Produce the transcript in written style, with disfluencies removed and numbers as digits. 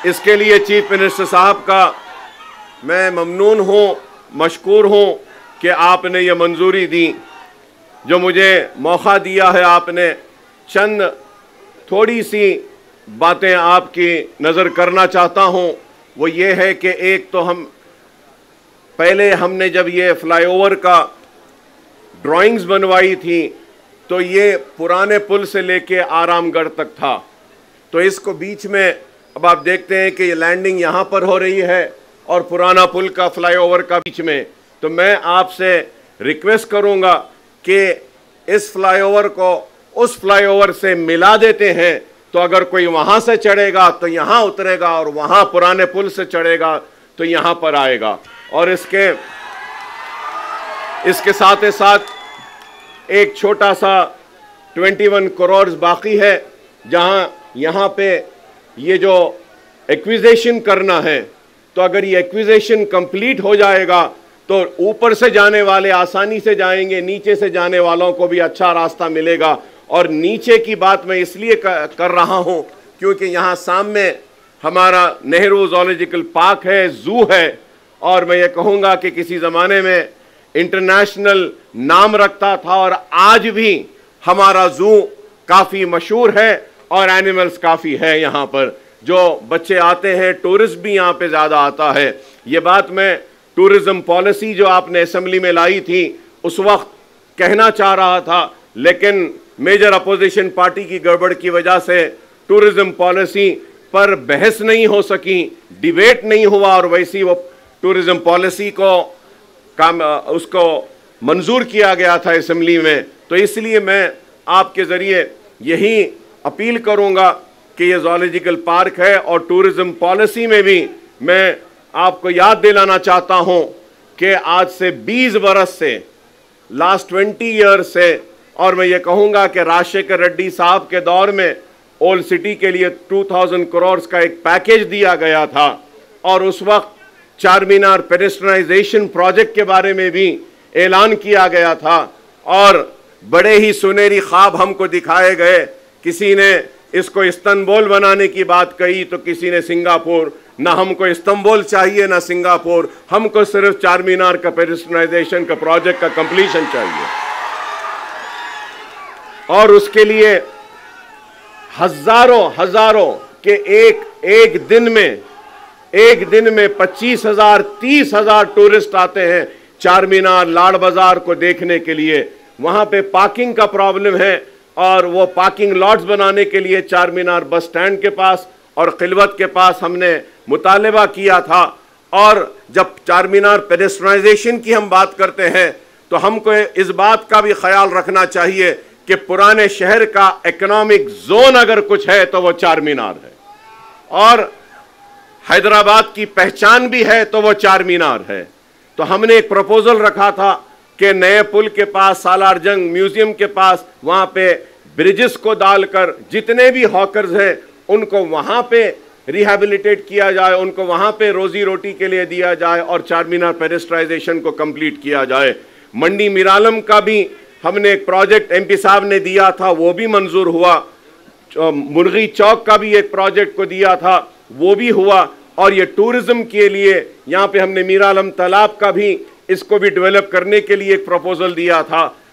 इसके लिए chief minister साहब का मैं ममनून हूँ, मशकूर हूँ कि आपने ये मंजूरी दी, जो मुझे मौका दिया है। आपने चंद थोड़ी सी बातें आपकी नज़र करना चाहता हूँ। वो ये है कि एक तो हमने जब ये फ्लाईओवर का ड्राइंग्स बनवाई थी तो ये पुराने पुल से लेके आरामगढ़ तक था, तो इसको बीच में अब आप देखते हैं कि ये लैंडिंग यहाँ पर हो रही है और पुराना पुल का फ्लाईओवर का बीच में। तो मैं आपसे रिक्वेस्ट करूँगा कि इस फ्लाईओवर को उस फ्लाईओवर से मिला देते हैं, तो अगर कोई वहाँ से चढ़ेगा तो यहाँ उतरेगा और वहाँ पुराने पुल से चढ़ेगा तो यहाँ पर आएगा। और इसके साथ ही साथ एक छोटा सा 21 करोड़ बाकी है, जहाँ यहाँ पे ये जो एक्विजिशन करना है, तो अगर ये एक्विजिशन कंप्लीट हो जाएगा तो ऊपर से जाने वाले आसानी से जाएंगे, नीचे से जाने वालों को भी अच्छा रास्ता मिलेगा। और नीचे की बात मैं इसलिए कर रहा हूँ क्योंकि यहाँ सामने हमारा नेहरू ज़ूलॉजिकल पार्क है, ज़ू है, और मैं ये कहूँगा कि किसी ज़माने में इंटरनेशनल नाम रखता था और आज भी हमारा ज़ू काफ़ी मशहूर है और एनिमल्स काफ़ी है यहाँ पर। जो बच्चे आते हैं, टूरिस्ट भी यहाँ पे ज़्यादा आता है। ये बात मैं टूरिज़्म पॉलिसी जो आपने असेंबली में लाई थी उस वक्त कहना चाह रहा था, लेकिन मेजर अपोजिशन पार्टी की गड़बड़ की वजह से टूरिज़्म पॉलिसी पर बहस नहीं हो सकी, डिबेट नहीं हुआ, और वैसी वो टूरिज़्म पॉलिसी को उसको मंजूर किया गया था असेंबली में। तो इसलिए मैं आपके ज़रिए यही अपील करूंगा कि ये ज़ूलॉजिकल पार्क है और टूरिज़्म पॉलिसी में भी मैं आपको याद दिलाना चाहता हूं कि आज से 20 बरस से, लास्ट 20 ईयर से, और मैं ये कहूँगा कि राजशेखर रेड्डी साहब के दौर में ओल्ड सिटी के लिए 2000 करोड़ का एक पैकेज दिया गया था, और उस वक्त चार मीनार पेडेस्ट्रियनाइजेशन प्रोजेक्ट के बारे में भी ऐलान किया गया था, और बड़े ही सुनहरी ख्वाब हमको दिखाए गए। किसी ने इसको इस्तांबुल बनाने की बात कही तो किसी ने सिंगापुर। ना हमको इस्तांबुल चाहिए ना सिंगापुर, हमको सिर्फ चार मीनार का पेडेस्ट्रियनाइजेशन का प्रोजेक्ट का कंप्लीशन चाहिए। और उसके लिए हजारों के एक दिन में 25,000 30,000 टूरिस्ट आते हैं चार मीनार, लाड़ बाजार को देखने के लिए। वहां पे पार्किंग का प्रॉब्लम है, और वो पार्किंग लॉट्स बनाने के लिए चार मीनार बस स्टैंड के पास और खिलवत के पास हमने मुतालबा किया था। और जब चार मीनार पेडेस्ट्रियनाइजेशन की हम बात करते हैं तो हमको इस बात का भी ख्याल रखना चाहिए कि पुराने शहर का इकोनॉमिक जोन अगर कुछ है तो वो चार मीनार है, और हैदराबाद की पहचान भी है तो वो चार मीनार है। तो हमने एक प्रपोजल रखा था कि नए पुल के पास, सालार जंग म्यूजियम के पास, वहाँ पे ब्रिजेस को डालकर जितने भी हॉकर्स हैं उनको वहाँ पे रिहैबिलिटेट किया जाए, उनको वहाँ पे रोजी रोटी के लिए दिया जाए और चार मीनार पेडेस्ट्राइजेशन को कंप्लीट किया जाए। मंडी मीरालम का भी हमने एक प्रोजेक्ट एमपी साहब ने दिया था, वो भी मंजूर हुआ। मुर्गी चौक का भी एक प्रोजेक्ट को दिया था, वो भी हुआ। और ये टूरिज्म के लिए यहाँ पे हमने मीरालम तालाब का भी, इसको भी डेवलप करने के लिए एक प्रपोजल दिया था।